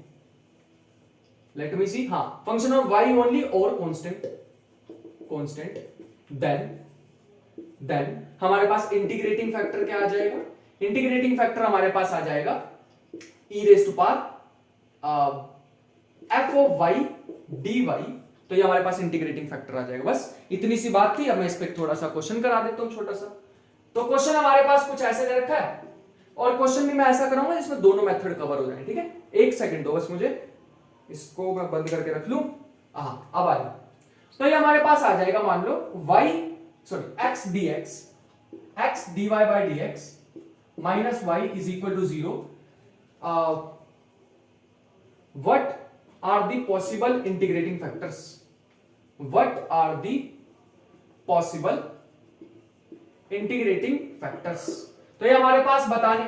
let me see, हाँ फंक्शन ऑफ y ओनली और कांस्टेंट, देन हमारे पास इंटीग्रेटिंग फैक्टर क्या आ जाएगा, इंटीग्रेटिंग फैक्टर हमारे पास आ जाएगा e raise to power f of y dy, तो ये हमारे पास इंटीग्रेटिंग फैक्टर आ जाएगा। बस इतनी सी बात थी, अब मैं इस पे थोड़ा सा क्वेश्चन करा देता हूं छोटा सा। तो क्वेश्चन हमारे पास कुछ ऐसे दे रखा है, और क्वेश्चन भी मैं ऐसा कराऊंगा जिसमें दोनों मेथड कवर हो जाए, ठीक है, एक सेकंड दो बस मुझे, इसको मैं बंद करके रख लूं, हाँ अब आ जाए। तो ये हमारे पास आ जाएगा, मान लो x dx x dy by dx minus y is equal to 0. What are the possible integrating factors? What are the possible integrating factors. तो ये हमारे पास बताने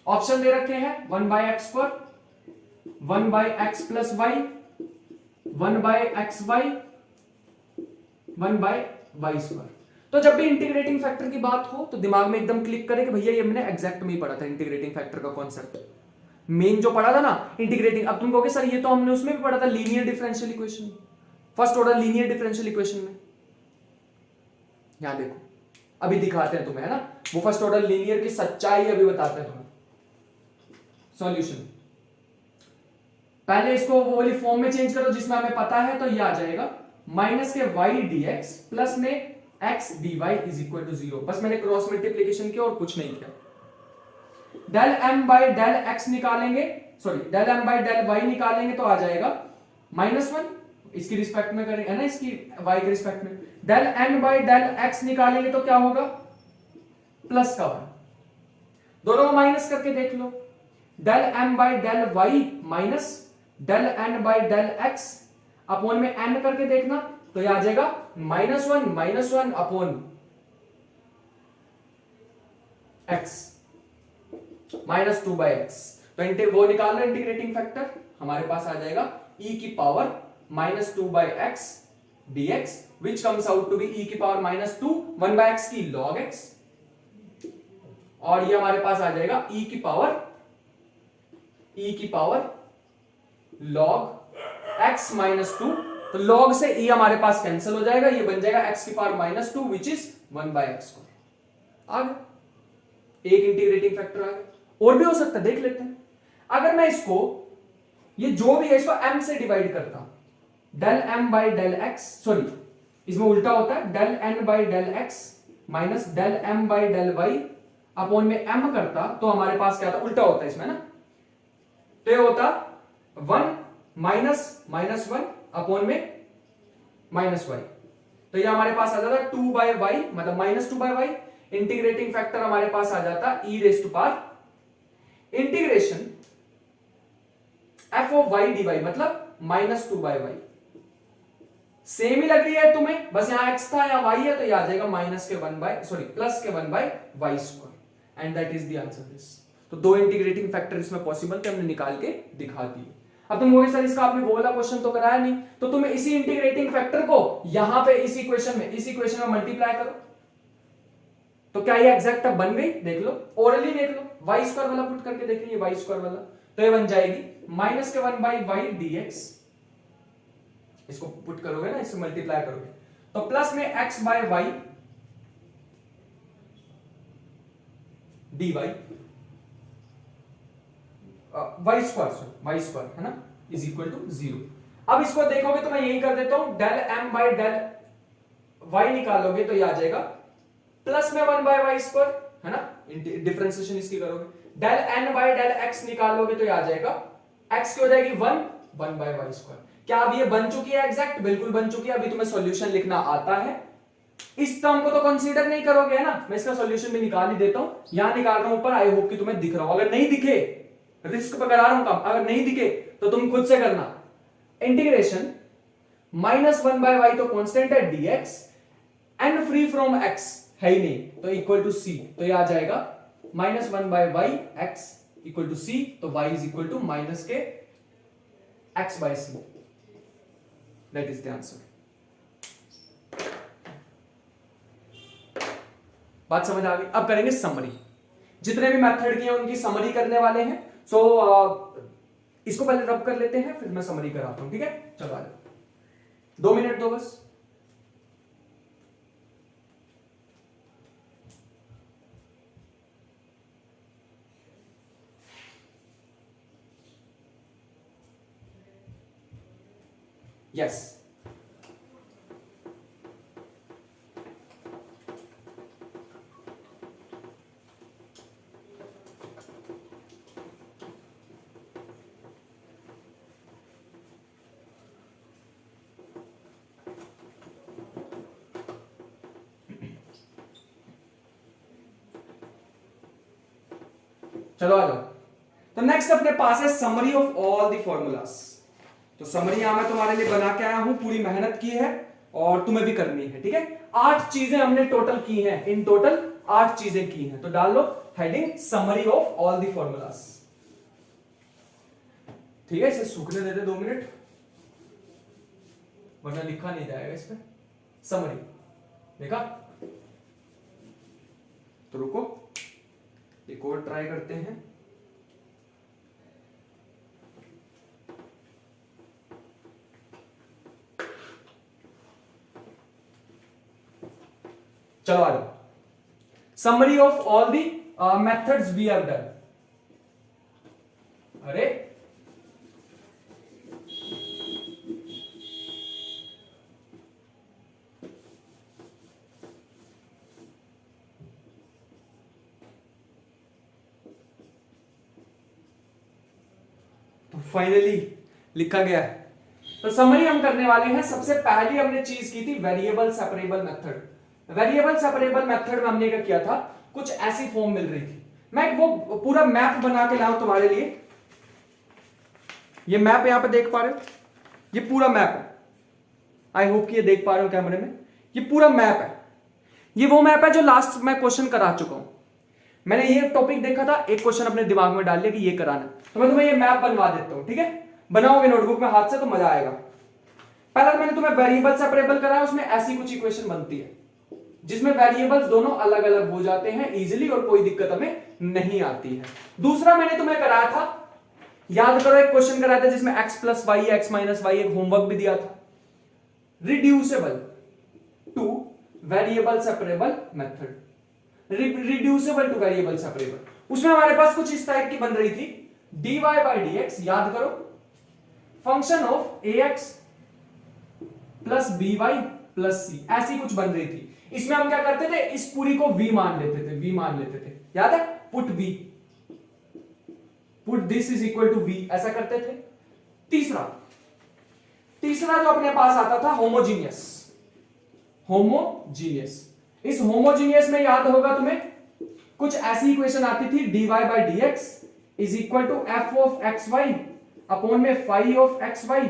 ऑप्शन दे रखे हैं 1/x², 1/x + y, 1/xy, 1/y²। तो जब भी इंटीग्रेटिंग फैक्टर की बात हो तो दिमाग में एकदम क्लिक करे कि भैया ये मैंने एग्जैक्ट में ही पढ़ा था इंटीग्रेटिंग फैक्टर का कॉन्सेप्ट, मेन जो पढ़ा था ना इंटीग्रेटिंग। अब तुम कहोगे सर ये तो हमने उसमें भी पढ़ा था linear differential equation, first order linear differential equation में। यहां देखो अभी दिखाते हैं तुम्हें, है ना, वो फर्स्ट ऑर्डर लीनियर की सच्चाई अभी बताते हैं तुम्हें। सॉल्यूशन पहले इसको वो वाली फॉर्म में चेंज करो जिसमें हमें पता है, तो ये आ जाएगा माइनस के y dx प्लस में x dy is equal to 0। बस मैंने क्रॉस मल्टीप्लीकेशन किया और कुछ नहीं किया। Del m by del x निकालेंगे, sorry del m by del y निकालेंगे तो आ जाएगा -1, इसकी रिस्पेक्ट में करेंगे, है ना, इसकी y के रिस्पेक्ट में। Del n by del x निकालेंगे तो क्या होगा, प्लस का 1। दोनों को माइनस करके देख लो, del m by del y minus del n by del x upon में n करके देखना तो ये आ जाएगा -1 अपॉन x -2/x। तो वो निकाल लो इंटीग्रेटिंग फैक्टर, हमारे पास आ जाएगा e की power -2/x dx which comes out to be e की पावर -2 1/x की log x, और ये हमारे पास आ जाएगा e की पावर log x -2। तो log से e हमारे पास कैंसिल हो जाएगा, ये बन जाएगा x की पावर -2 विच इज 1/x। आ गया एक इंटीग्रेटिंग फैक्टर आ गया। और भी हो सकता है, देख लेते हैं। अगर मैं इसको ये जो भी है इसको m से डिवाइड करता हूं, del m by del x, sorry इसमें उल्टा होता है, del n by del x minus del m by del y upon में m करता तो हमारे पास क्या था, उल्टा होता है इसमें ना, तो ये होता 1 -1 अपॉन में -y। तो ये हमारे पास आ जाता 2/y मतलब -2/y। इंटीग्रेटिंग फैक्टर हमारे पास आ जाता e raise to power integration f of y dy मतलब -2/y। सेम ही लग रही है तुम्हें, बस यहां x था यहां y है, तो ये आ जाएगा प्लस के 1/y², and that is the answer this. तो दो इंटीग्रेटिंग फैक्टर इसमें पॉसिबल थे, हमने निकाल के दिखा दिए। अब तुम बोलोगे सर इसका आपने वो वाला क्वेश्चन तो कराया नहीं, तो तुम इसी इंटीग्रेटिंग फैक्टर को यहां पे इस इक्वेशन में मल्टीप्लाई करो, तो क्या ये एग्जैक्ट अब बन गई, देख लो, ओरली देख लो, y² वाला पुट करके देख लीजिए, y² वाला, तो ये बन जाएगी माइनस के 1/y dx, इसको पुट करोगे ना, इससे मल्टीप्लाई करोगे तो प्लस में x/y dy y² है ना, इज इक्वल टू 0। अब इसको देखोगे तो मैं यही कर देता हूं, del m by del y निकालोगे तो ये आ जाएगा प्लस में 1/y², है ना, डिफरेंशिएशन इसकी करोगे। Del n by del x निकालोगे तो ये आ जाएगा x की हो जाएगी 1/y²। क्या अब ये बन चुकी है एग्जैक्ट, बिल्कुल बन चुकी है। अभी तुम्हें सॉल्यूशन लिखना आता है, इस टर्म को तो कंसीडर नहीं करोगे, है ना, मैं इसका सॉल्यूशन भी निकाल ही देता हूं, यहां निकाल रहा हूं ऊपर, आई होप कि तुम्हें दिख रहा हो। अगर नहीं दिखे, रिस्क पे करा रहा हूं काम, अगर नहीं दिखे तो तुम खुद से करना। इंटीग्रेशन -1/y तो कांस्टेंट है dx, n free from x है ही नहीं, तो इक्वल टू c, तो ये आ जाएगा -1/y x equal to c, तो y is equal to minus के x/c, that is the answer. बात समझ आ गई। अब करेंगे समरी, जितने भी मेथड किए उनकी समरी करने वाले हैं। सो इसको पहले रब कर लेते हैं, फिर मैं समरी कराता हूं, ठीक है। चलो आ जाओ, 2 मिनट दो बस। यस चलो आ जाओ। तो नेक्स्ट अपने पास है summary of all the formulas. तो समरी यहां मैं तुम्हारे लिए बना के आया हूं, पूरी मेहनत की है, और तुम्हें भी करनी है, ठीक है। 8 चीजें हमने टोटल की हैं, इन टोटल 8 चीजें की हैं। तो डाल लो heading summary of all the formulas, ठीक है। इसे सूखने देते 2 मिनट, वरना लिखा नहीं जाएगा इस पे। समरी देखा, तो रुको एक और ट्राई करते हैं। चलो आ जाओ, summary of all the methods we have done. अरे तो फाइनली लिखा गया है। तो समरी हम करने वाले हैं। सबसे पहली हमने चीज की थी variable separable method. Variable separable method में हमने क्या किया था, कुछ ऐसी फॉर्म मिल रही थी। मैं वो पूरा मैप बना के लाऊं तुम्हारे लिए। ये मैप यहां पे देख पा रहे हो, ये पूरा मैप है। आई होप कि ये देख पा रहे हो कैमरे में। ये पूरा मैप है, ये वो मैप है जो लास्ट मैं क्वेश्चन करा चुका हूं। मैंने ये टॉपिक देखा था, एक क्वेश्चन अपने दिमाग में डाल लिया कि ये कराना, तो मैं तुम्हें ये मैप बनवा देता हूं, ठीक है। बनाओगे नोटबुक में हाथ से तो मजा आएगा। पहले मैंने तुम्हें वेरिएबल सेपरेबल कराया, उसमें ऐसी कुछ इक्वेशन बनती है जिसमें वेरिएबल्स दोनों अलग अलग हो जाते हैं इजीली और कोई दिक्कत हमें नहीं आती है। दूसरा मैंने तुम्हें कराया था, याद करो, एक क्वेश्चन कराया था जिसमें x plus y x minus y, एक होमवर्क भी दिया था, reducible to variable separable method. Reducible to variable separable, उसमें हमारे पास कुछ इस टाइप की बन रही थी, dy बाई dx, याद करो, function of ax plus by plus c, ऐसी कुछ बन रही थी। इसमें हम क्या करते थे, इस पूरी को v मान लेते थे, v मान लेते थे, याद है, put v, put this is equal to v, ऐसा करते थे। तीसरा जो अपने पास आता था होमोजीनियस। इस होमोजीनियस में याद होगा तुम्हें, कुछ ऐसी इक्वेशन आती थी, dy by dx is equal to f of xy upon में फाई ऑफ xy,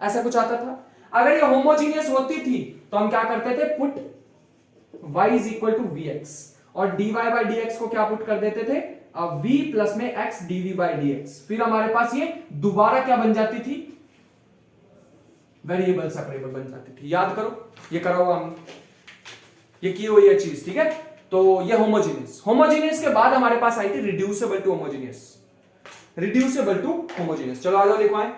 ऐसा कुछ आता था। अगर ये होमोजीनियस होती थी तो हम क्या करते थे, put y is equal to vx, और dy बाई dx को क्या पुट कर देते थे, v प्लस में x dv बाई dx। फिर हमारे पास ये दोबारा क्या बन जाती थी, वेरिएबल सेपरेबल बन जाती थी। याद करो, ये करा होगा हम, ये की हुई है चीज, ठीक है। तो ये होमोजीनियस के बाद हमारे पास आई थी रिड्यूसेबल टू होमोजीनियस। चलो आ जाओ लिखवाएं।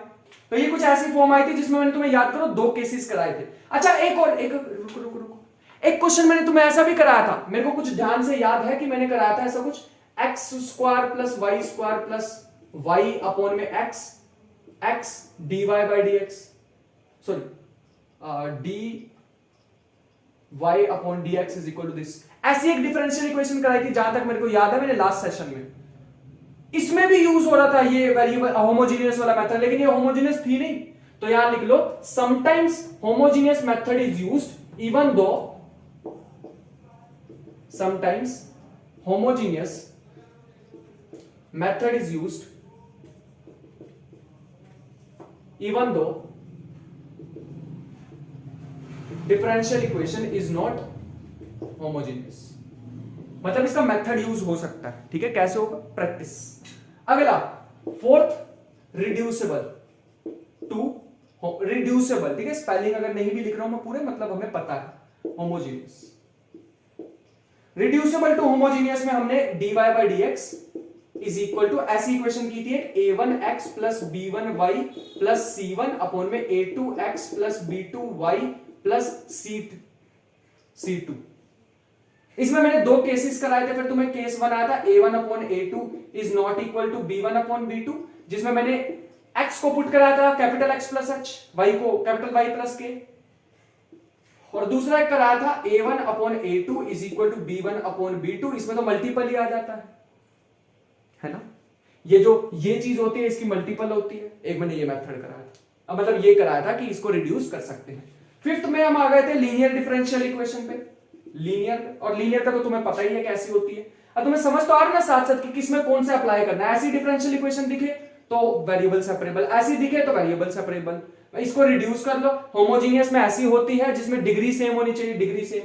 तो ये कुछ ऐसी फॉर्म आई थी जिसमें मैंने तुम्हें, याद करो, 2 केसेस कराए थे। अच्छा एक और, रुको, एक क्वेश्चन मैंने तुम्हें ऐसा भी कराया था, मेरे को कुछ ध्यान से याद है कि मैंने कराया था ऐसा कुछ, x square plus y square plus y upon में x d y by d x, sorry d y upon d x is equal to this. ऐसी एक डिफरेंशियल इक्वेशन कराई थी, जहां तक मेरे को याद है, मैंने लास्ट सेशन में। इसमें भी यूज हो रहा था ये वेरिएबल होमोजीनियस वाला मेथड, लेकिन ये होमोजीनियस थी नहीं। तो यहां लिख लो, sometimes homogeneous method is used even though, sometimes homogeneous method is used even though differential equation is not homogeneous। मतलब इसका मेथड यूज हो सकता है, ठीक है। कैसे होगा, प्रैक्टिस। अगला फोर्थ, रिड्यूसेबल, ठीक है। स्पेलिंग अगर नहीं भी लिख रहा हूं मैं पूरे, मतलब हमें पता है, होमोजीनियस। रिड्यूसेबल टू होमोजीनियस में हमने dy by dx is equal to, ऐसी इक्वेशन की थी, a1x plus b1y plus c1 upon में a2x plus b2y plus c2। इसमें मैंने 2 केसेस कराए थे, फिर तुम्हें केस 1 आया था, a1 upon a2 is not equal to b1 upon b2, जिसमें मैंने x को पुट कराया था capital x plus h, y को कैपिटल y प्लस k, और दूसरा एक कराया था a1 upon a2 is equal to b1 upon b2। इसमें तो मल्टीपल ही आ जाता है ना, ये चीज होती है, इसकी मल्टीपल होती है। एक मैंने ये मेथड कराया था, अब मतलब ये कराया था कि इसको रिड्यूस कर सकते हैं। फिफ्थ में हम आ गए थे लीनियर डिफरेंशियल इक्वेशन पे। लीनियर का तो तुम्हें पता ही है कैसी होती है। अब तुम्हें समझ तो आ रहा है ना साथ साथ कि किसमें कौन सा अप्लाई करना है। ऐसी डिफरेंशियल इक्वेशन दिखे तो वेरिएबल सेपरेबल, ऐसी दिखे तो वेरिएबल सेपरेबल, इसको रिड्यूस कर लो, होमोजीनियस में ऐसी होती है जिसमें डिग्री सेम होनी चाहिए, degree same,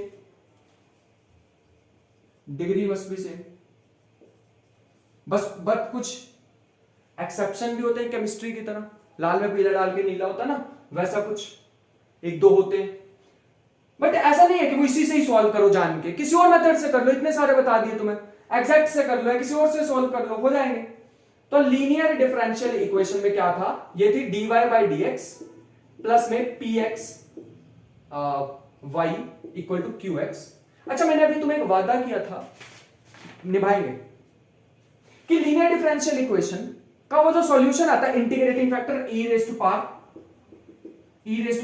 degree must be same. बस कुछ एक्सेप्शन भी होते हैं केमिस्ट्री की तरह, लाल में पीला डाल के नीला होता ना, वैसा कुछ एक दो होते हैं। बट ऐसा नहीं है कि वो इसी से ही सॉल्व करो जान के, किसी और मेथड से कर लो, इतने सारे बता दिए तुम्हें, एग्जैक्ट से कर लो या किसी और से सॉल्व कर लो, हो जाएंगे। तो लीनियर डिफरेंशियल इक्वेशन में क्या था, ये थी dy by d x plus में px y equal to qx। अच्छा, मैंने अभी तुम्हें एक वादा किया था, निभाएंगे, कि लीनियर डिफरेंशियल इक्वेशन का वो जो सॉल्यूशन आता है, integrating factor e raise to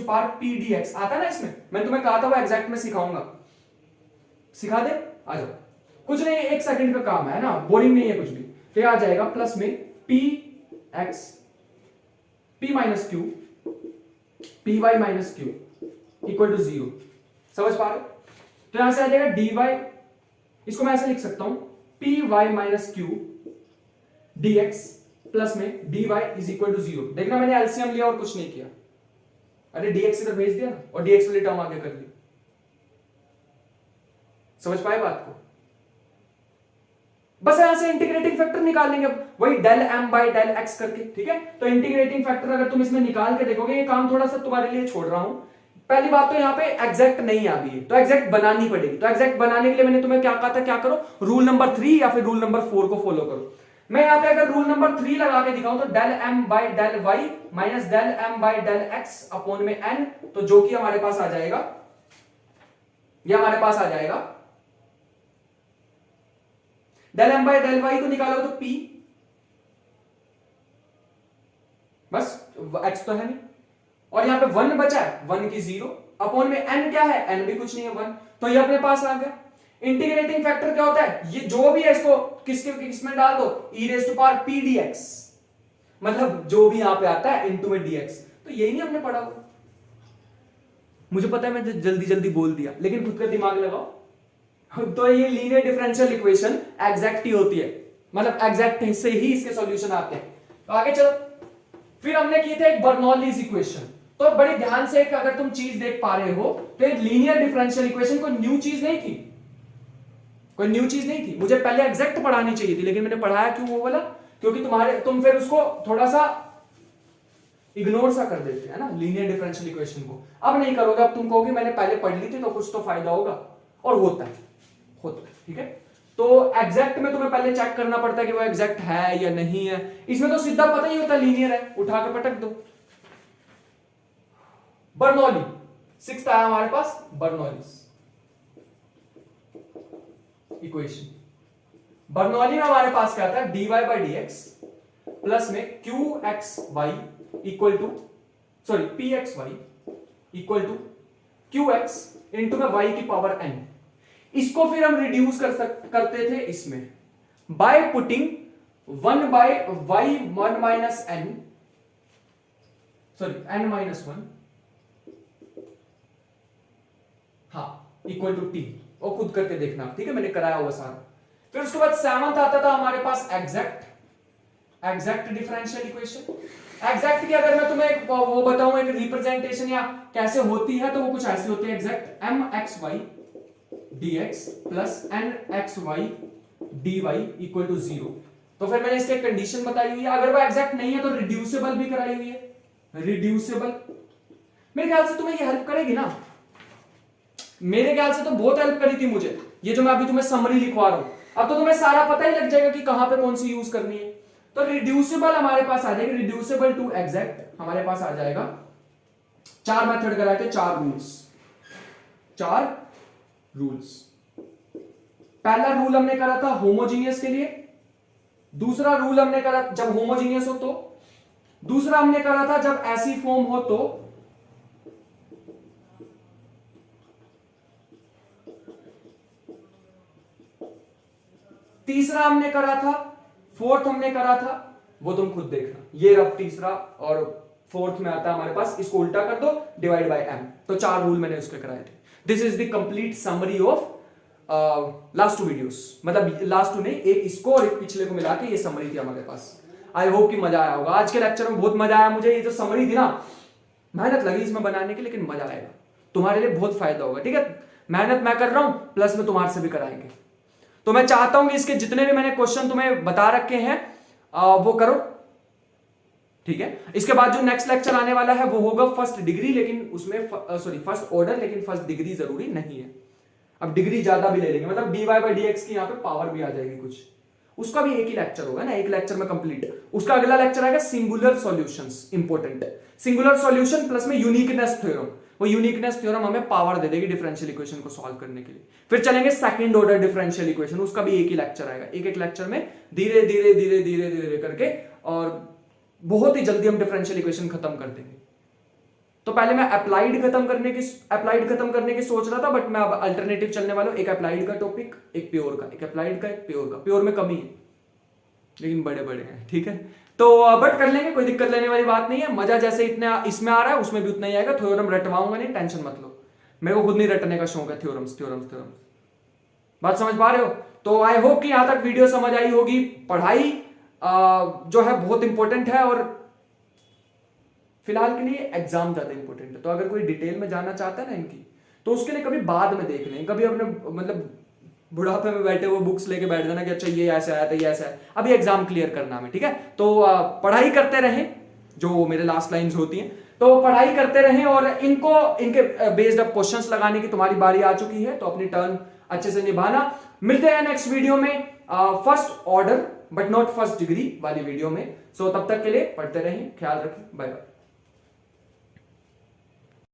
power p dx आता है ना, इसमें मैंने तुम्हें कहा था वो एग्जैक्ट में सिखाऊंगा, सिखा दे, आ जाओ, कुछ नहीं, 1 सेकंड का काम है ना, बोरिंग नहीं है कुछ भी। तो आ जाएगा प्लस में px p minus q py minus q equal to 0। समझ पा रहे हो? तो यहां से आ जाएगा dy, इसको मैं ऐसे लिख सकता हूं py minus Q dx plus में dy इज इक्वल टू 0। देखना मैंने एलसीएम लिया और कुछ नहीं किया, अरे dx इधर भेज दिया और dx वाली टर्म आगे कर ली। समझ पाए बात को? बस यहां से इंटीग्रेटिंग फैक्टर निकाल लेंगे, अब वही del m by del x करके, ठीक है। तो इंटीग्रेटिंग फैक्टर अगर तुम इसमें निकाल के देखोगे, ये काम थोड़ा सा तुम्हारे लिए छोड़ रहा हूं। पहली बात तो यहाँ पे एग्जैक्ट नहीं आ रही है, तो एग्जैक्ट बनानी पड़ेगी। तो एग्जैक्ट बनाने के लिए मैंने तुम्हें क्या कहा था, क्या करो, रूल नंबर 3 या फिर रूल नंबर 4 को फॉलो करो। मैं यहाँ पे अगर रूल नंबर 3 लगा के दिखाऊं तो del m by del y minus del m by del x upon में n, तो जो कि हमारे पास आ जाएगा, ये हमारे पास आ जाएगा del m by del y को निकालो तो p, बस x तो है नहीं, और यहां पे 1 बचा है, 1 की 0 अपॉन में n क्या है, n भी कुछ नहीं है 1, तो ये अपने पास आ गया। इंटीग्रेटिंग फैक्टर क्या होता है, ये जो भी है इसको किसमें डाल दो, e raise to power p dx, मतलब जो भी यहां पे आता है इनटू में dx। तो यही नहीं हमने पढ़ा हुआ, मुझे पता है मैं जल्दी जल्दी बोल दिया, लेकिन खुद का दिमाग लगाओ। तो ये लीनियर डिफरेंशियल इक्वेशन एग्जैक्ट ही होती है, मतलब एग्जैक्ट से ही इसके सॉल्यूशन आते हैं। तो आगे चलो, फिर हमने किए थे एक बर्नौलीज इक्वेशन। तो बड़े ध्यान से अगर तुम चीज देख पा रहे हो तो एक लीनियर डिफरेंशियल इक्वेशन कोई न्यू चीज नहीं थी, कोई न्यू चीज नहीं थी। मुझे पहले एग्जैक्ट पढ़ानी चाहिए थी, लेकिन मैंने पढ़ाया क्यों वो वाला, क्योंकि तुम फिर उसको थोड़ा सा इग्नोर सा कर देते हैं ना लीनियर डिफरेंशियल इक्वेशन को। अब नहीं करोगे, अब तुम कहोगे मैंने पहले पढ़ ली थी तो कुछ तो फायदा होगा, और होता है, ठीक है। तो एग्जैक्ट में तुम्हें पहले चेक करना पड़ता है कि वो एग्जैक्ट है या नहीं है। इसमें तो सीधा पता ही होता है लीनियर है, उठा के पटक दो। बर्नौली 6th आया हमारे पास, बर्नौली इक्वेशन। बर्नौली में हमारे पास क्या था, dy by d x plus में qxy equal to pxy equal to qx into में y की पावर n। इसको फिर हम रिड्यूस करते थे इसमें by putting 1 by y 1 minus n minus 1 हाँ इक्वल टू t, और खुद करके देखना, ठीक है, मैंने कराया हुआ सारा। फिर उसके बाद 7th आता था हमारे पास एग्जैक्ट डिफरेंशियल इक्वेशन। एग्जैक्ट की अगर मैं तुम्हें वो बताऊं एक रिप्रेजेंटेशन या कैसे होती है, तो वो कुछ ऐसी होती है, exact mxy dx plus nxy dy equal to 0। तो फिर मैंने इसकी कंडीशन बताई हुई है, अगर वो एग्जैक्ट नहीं है तो रिड्यूसिबल भी कराई हुई है, रिड्यूसिबल। मेरे ख्याल से तुम्हें ये हेल्प करेगी ना, मेरे ख्याल से तो बहुत हेल्प करी थी मुझे, ये जो मैं अभी तुम्हें समरी लिखवा रहा हूं। अब तो तुम्हें सारा पता ही लग जाएगा कि कहां पे कौन सी यूज करनी है। तो रिड्यूसिबल हमारे पास आ जाएगी, रिड्यूसिबल टू एग्जैक्ट हमारे पास आ जाएगा। 4 मेथड कराए थे, 4 रूल्स। पहला रूल हमने करा था होमोजीनियस के लिए, दूसरा रूल हमने करा जब होमोजीनियस हो तो, दूसरा हमने करा था जब ऐसी फॉर्म हो तो, तीसरा हमने करा था, फोर्थ हमने करा था, वो तुम खुद देखना। ये रफ तीसरा और फोर्थ में आता है हमारे पास, इसको उल्टा कर दो, डिवाइड बाय m। तो 4 रूल मैंने उसके कराए थे। This is the complete summary of last 2 videos, मतलब लास्ट 2 नहीं, एक इसको और एक पिछले को मिला के ये समरी थी हमारे पास। आई होप कि मजा आया होगा। आज के लेक्चर में बहुत मजा आया मुझे, ये जो समरी थी ना, मेहनत लगी इसमें बनाने की, लेकिन मजा आएगा, तुम्हारे लिए बहुत फायदा होगा। ठीक है, मेहनत मैं कर रहा हूं, प्लस में तुम्हारे से भी कराएंगे। तो मैं चाहता हूं कि इसके जितने भी मैंने क्वेश्चन तुम्हें बता रखे हैं वो करो। ठीक है, इसके बाद जो नेक्स्ट लेक्चर आने वाला है वो होगा फर्स्ट डिग्री, लेकिन उसमें फर्स्ट ऑर्डर, लेकिन फर्स्ट डिग्री जरूरी नहीं है। अब डिग्री ज्यादा भी ले लेंगे, मतलब dy बाई dx की यहाँ पे पावर भी आ जाएगी कुछ, उसका भी एक ही लेक्चर होगा ना, एक लेक्चर में कंप्लीट। उसका अगला लेक्चर आएगा सिंगुलर सॉल्यूशंस, इंपॉर्टेंट है सिंगुलर सॉल्यूशन प्लस में यूनिकनेस थ्योरम। वो यूनिकनेस थ्योरम हमें पावर दे देगी डिफरेंशियल इक्वेशन को सॉल्व करने के लिए। फिर चलेंगे सेकंड ऑर्डर डिफरेंशियल इक्वेशन, उसका भी एक ही लेक्चर आएगा। एक एक लेक्चर में धीरे धीरे धीरे धीरे धीरे करके, और बहुत ही जल्दी हम डिफरेंशियल इक्वेशन खत्म कर देंगे। तो पहले मैं अप्लाइड खत्म करने की सोच रहा था, बट मैं अब अल्टरनेटिव चलने वाला हूं। एक अप्लाइड का टॉपिक, एक प्योर का, एक अप्लाइड का, एक प्योर का। प्योर में कमी है लेकिन बड़े बड़े हैं। ठीक है, तो बट कर लेंगे, कोई दिक्कत लेने वाली बात नहीं है। मजा जैसे इतना इसमें आ रहा है उसमें भी उतना ही आएगा। थ्योरम रटवाऊंगा नहीं, टेंशन मत लो, मेरे को खुद नहीं रटने का शौक है थ्योरम्स। बात समझ पा रहे हो? तो आई होप कि यहां तक वीडियो समझ आई होगी। पढ़ाई जो है बहुत इंपॉर्टेंट है, और फिलहाल के लिए एग्जाम ज्यादा इंपॉर्टेंट है। तो अगर कोई डिटेल में जानना चाहता है ना इनकी, तो उसके लिए कभी बाद में देख लें, कभी अपने मतलब बुढ़ापे में बैठे वो बुक्स लेके बैठ जाना कि अच्छा ये ऐसे आया था, ये ऐसा है। अभी एग्जाम क्लियर करना हमें। ठीक है, तो पढ़ाई करते रहें, जो मेरे लास्ट लाइंस होती हैं, तो पढ़ाई करते रहें, और इनके बेस्ड अप क्वेश्चंस लगाने की तुम्हारी बारी आ चुकी है, तो अपनी टर्न अच्छे से निभाना। मिलते हैं नेक्स्ट वीडियो में first order but not first degree वाली वीडियो में। सो तब तक के लिए पढ़ते रहें, ख्याल रखें, बाय बाय।